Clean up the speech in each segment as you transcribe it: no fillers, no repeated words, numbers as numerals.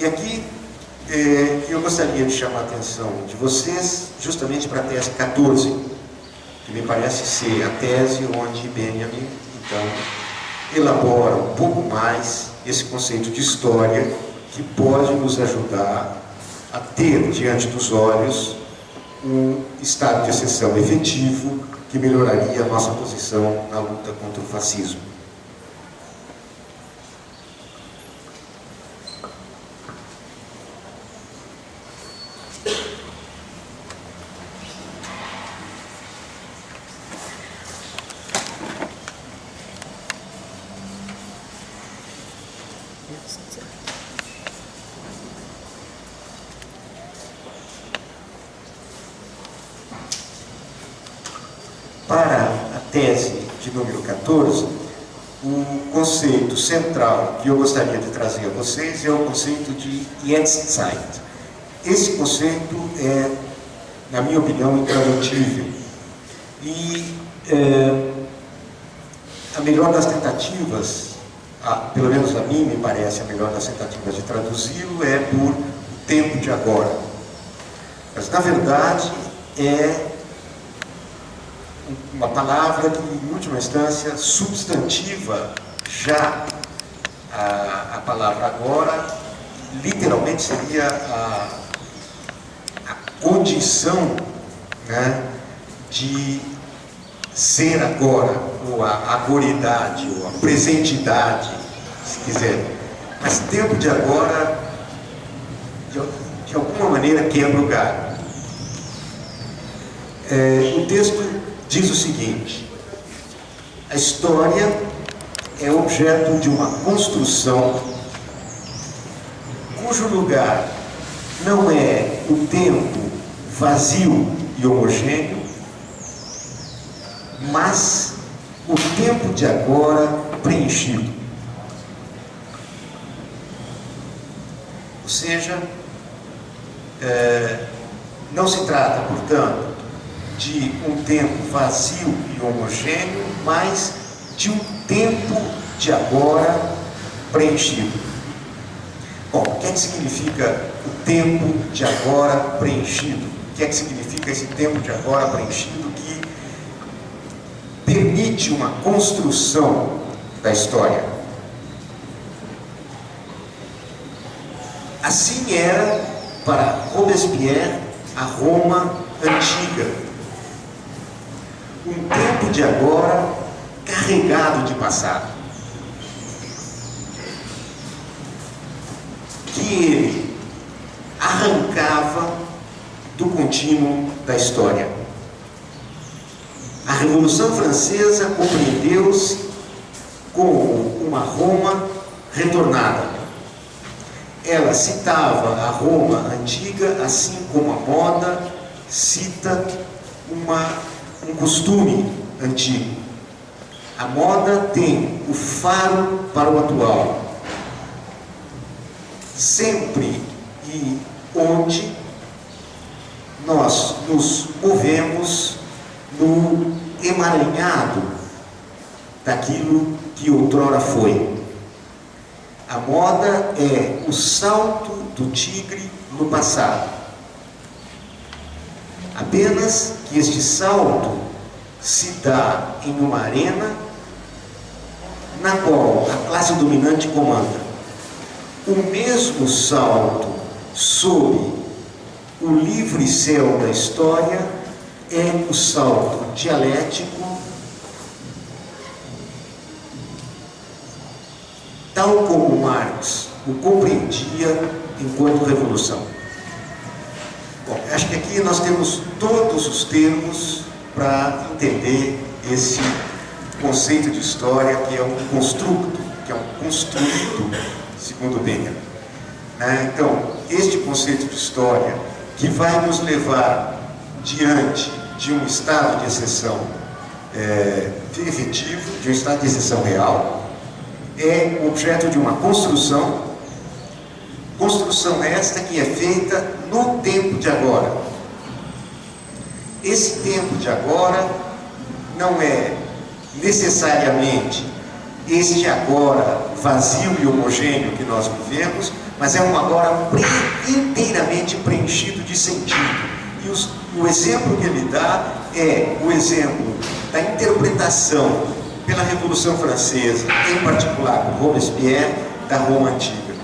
E aqui eu gostaria de chamar a atenção de vocês justamente para a tese 14, que me parece ser a tese onde Benjamin, então, elabora um pouco mais esse conceito de história que pode nos ajudar a ter diante dos olhos um estado de exceção efetivo que melhoraria a nossa posição na luta contra o fascismo. Para a tese de número 14, o conceito central que eu gostaria de trazer a vocês é o conceito de Jetztzeit. Esse conceito é, na minha opinião, intradutível. E a melhor das tentativas, pelo menos a mim me parece a melhor das tentativas de traduzi-lo, é por tempo de agora. Mas, na verdade, é uma palavra que, em última instância, substantiva já a palavra agora, literalmente seria a condição, né, de ser agora, ou a agoridade, ou a presentidade, se quiser. Mas tempo de agora, de alguma maneira, quebra o galho. O texto diz o seguinte: a história é objeto de uma construção cujo lugar não é o tempo vazio e homogêneo, mas o tempo de agora preenchido. Ou seja, não se trata, portanto, de um tempo vazio e homogêneo, mas de um tempo de agora preenchido. Bom, o que é que significa o tempo de agora preenchido? O que é que significa esse tempo de agora preenchido que permite uma construção da história? Assim era para Robespierre a Roma antiga. Um tempo de agora carregado de passado, que ele arrancava do contínuo da história. A Revolução Francesa compreendeu-se como uma Roma retornada. Ela citava a Roma antiga, assim como a moda cita um costume antigo. A moda tem o faro para o atual. Sempre e onde nós nos movemos no emaranhado daquilo que outrora foi. A moda é o salto do tigre no passado. Apenas que este salto se dá em uma arena na qual a classe dominante comanda. O mesmo salto sob o livre céu da história é o salto dialético, tal como Marx o compreendia enquanto revolução. Bom, acho que aqui nós temos todos os termos para entender esse conceito de história, que é um construto, segundo Benjamin. Então, este conceito de história, que vai nos levar diante de um estado de exceção efetivo, de um estado de exceção real, é objeto de uma construção esta que é feita no tempo de agora. Esse tempo de agora não é necessariamente este agora vazio e homogêneo que nós vivemos, mas é um agora inteiramente preenchido de sentido. E o exemplo que ele dá é o exemplo da interpretação pela Revolução Francesa, em particular por Robespierre, da Roma Antiga.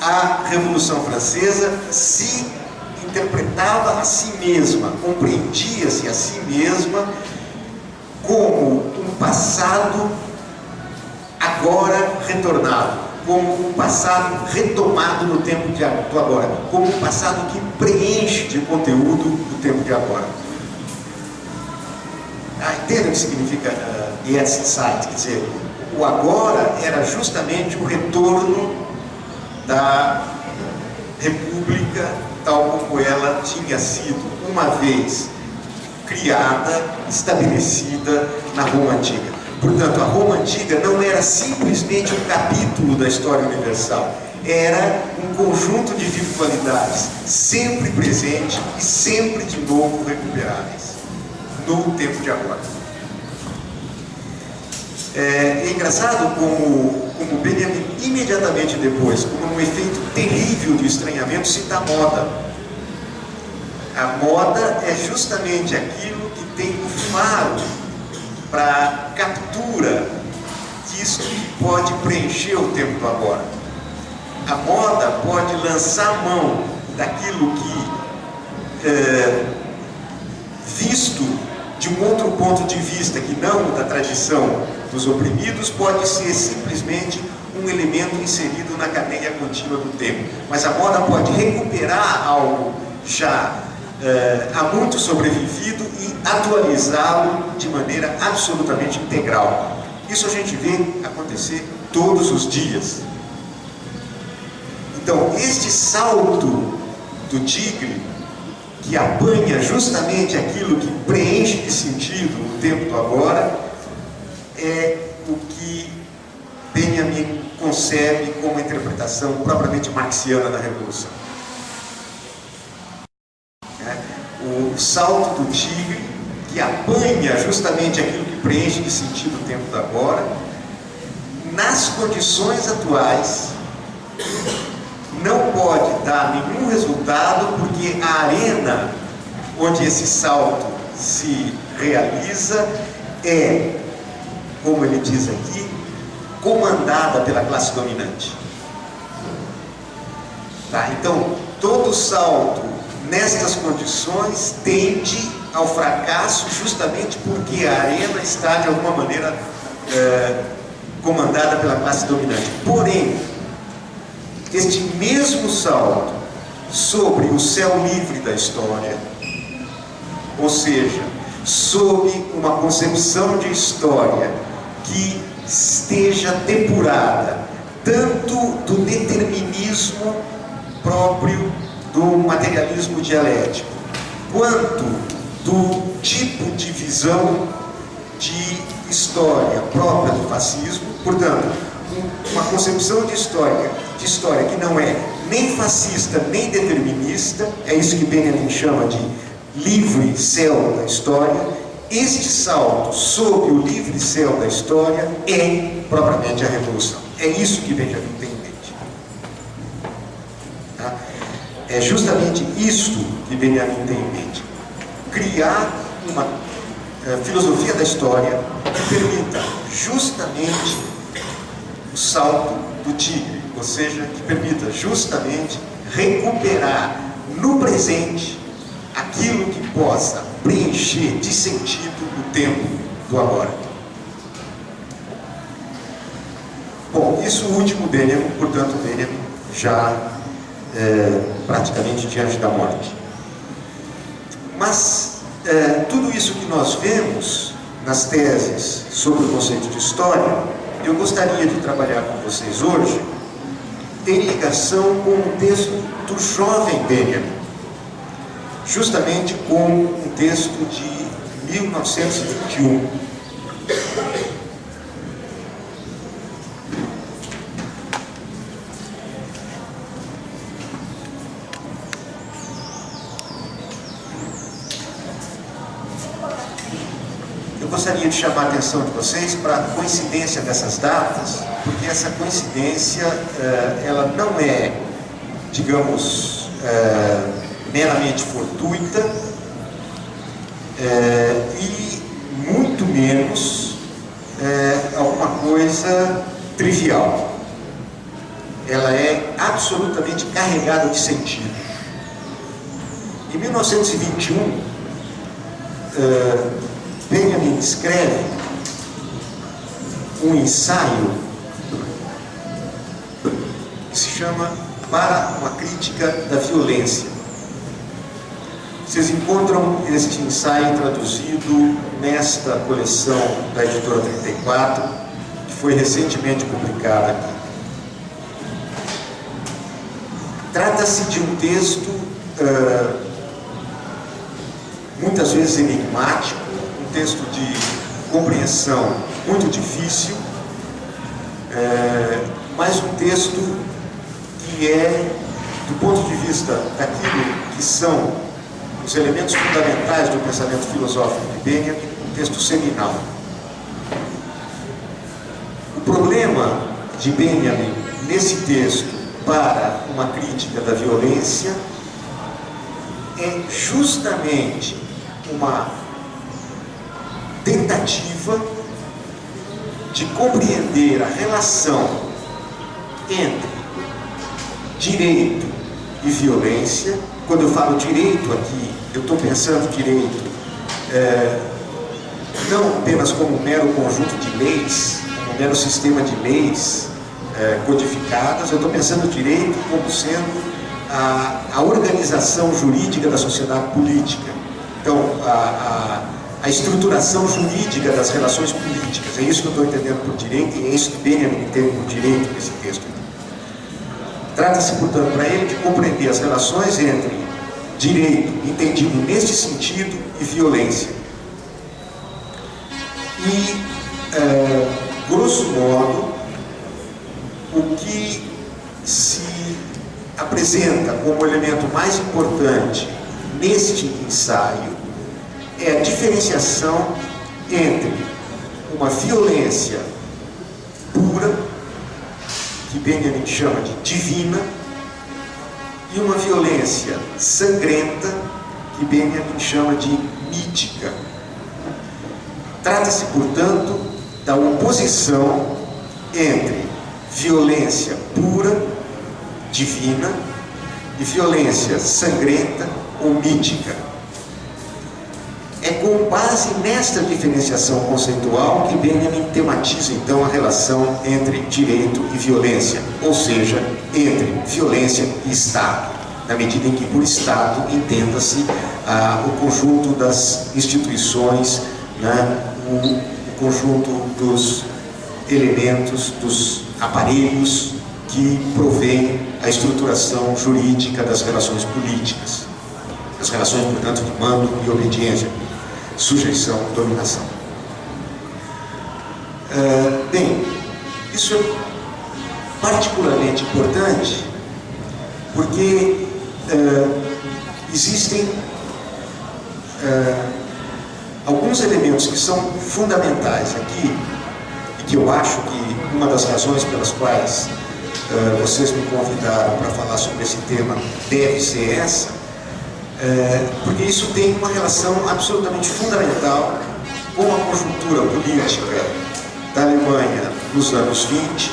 A Revolução Francesa se interpretava a si mesma, compreendia-se a si mesma como um passado agora retornado, como um passado retomado no tempo do agora, como um passado que preenche de conteúdo o tempo de agora. Entende o que significa Jetztzeit? Quer dizer, o agora era justamente o retorno da República tal como ela tinha sido uma vez criada, estabelecida na Roma Antiga. Portanto, a Roma Antiga não era simplesmente um capítulo da história universal, era um conjunto de virtualidades sempre presente e sempre de novo recuperáveis no tempo de agora. É engraçado como Benjamin, imediatamente depois, como um efeito terrível de estranhamento, cita a moda. A moda é justamente aquilo que tem o faro para captura disso que pode preencher o tempo do agora. A moda pode lançar mão daquilo que, visto de um outro ponto de vista que não da tradição dos oprimidos, pode ser simplesmente um elemento inserido na cadeia contínua do tempo. Mas a moda pode recuperar algo já há muito sobrevivido e atualizá-lo de maneira absolutamente integral. Isso a gente vê acontecer todos os dias. Então, este salto do tigre, que apanha justamente aquilo que preenche de sentido o tempo do agora, é o que Benjamin concebe como interpretação propriamente marxiana da Revolução. O salto do tigre, que apanha justamente aquilo que preenche de sentido o tempo do agora, nas condições atuais, não pode dar nenhum resultado, porque a arena onde esse salto se realiza é, como ele diz aqui, comandada pela classe dominante. Tá? Então, todo salto nestas condições tende ao fracasso, justamente porque a arena está de alguma maneira comandada pela classe dominante. Porém, este mesmo salto sobre o céu livre da história, ou seja, sob uma concepção de história que esteja depurada tanto do determinismo próprio do materialismo dialético, quanto do tipo de visão de história própria do fascismo. Portanto, uma concepção de história que não é nem fascista nem determinista, é isso que Benjamin chama de livre céu da história. Este salto sob o livre céu da história é propriamente a revolução. É isso que Benjamin tem em mente. Tá? É justamente isto que Benjamin tem em mente. Criar uma filosofia da história que permita justamente o salto do tigre, ou seja, que permita justamente recuperar no presente aquilo que possa preencher de sentido o tempo do agora. Bom, isso último Benjamin, portanto, Benjamin já praticamente diante da morte. Mas tudo isso que nós vemos nas teses sobre o conceito de história, eu gostaria de trabalhar com vocês hoje em ligação com um texto do jovem Benjamin, justamente com um texto de 1921. gostaria de chamar a atenção de vocês para a coincidência dessas datas, porque essa coincidência, ela não é, digamos, meramente fortuita, e muito menos alguma coisa trivial. Ela é absolutamente carregada de sentido. Em 1921, Benjamin escreve um ensaio que se chama Para uma Crítica da Violência. Vocês encontram este ensaio traduzido nesta coleção da editora 34, que foi recentemente publicada aqui. Trata-se de um texto muitas vezes enigmático, um texto de compreensão muito difícil, mas um texto que é, do ponto de vista daquilo que são os elementos fundamentais do pensamento filosófico de Benjamin, um texto seminal. O problema de Benjamin nesse texto para uma crítica da violência é justamente uma tentativa de compreender a relação entre direito e violência. Quando eu falo direito aqui, eu estou pensando direito não apenas como um mero conjunto de leis, como um mero sistema de leis codificadas. Eu estou pensando direito como sendo a organização jurídica da sociedade política. Então, a estruturação jurídica das relações políticas. É isso que eu estou entendendo por direito, e é isso que Benjamin entende por direito nesse texto. Trata-se, portanto, para ele de compreender as relações entre direito, entendido neste sentido, e violência. E, grosso modo, o que se apresenta como elemento mais importante neste ensaio é a diferenciação entre uma violência pura, que Benjamin chama de divina, e uma violência sangrenta, que Benjamin chama de mítica. Trata-se, portanto, da oposição entre violência pura, divina, e violência sangrenta ou mítica. É com base nesta diferenciação conceitual que Benjamin tematiza então a relação entre direito e violência, ou seja, entre violência e Estado, na medida em que por Estado entenda-se o conjunto das instituições, né, o conjunto dos elementos, dos aparelhos que provém a estruturação jurídica das relações políticas, as relações, portanto, de mando e obediência, sujeição e dominação. Bem, isso é particularmente importante porque existem alguns elementos que são fundamentais aqui, e que eu acho que uma das razões pelas quais vocês me convidaram para falar sobre esse tema deve ser essa, porque isso tem uma relação absolutamente fundamental com a conjuntura política da Alemanha nos anos 20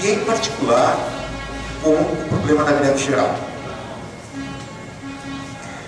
e, em particular, com o problema da greve geral.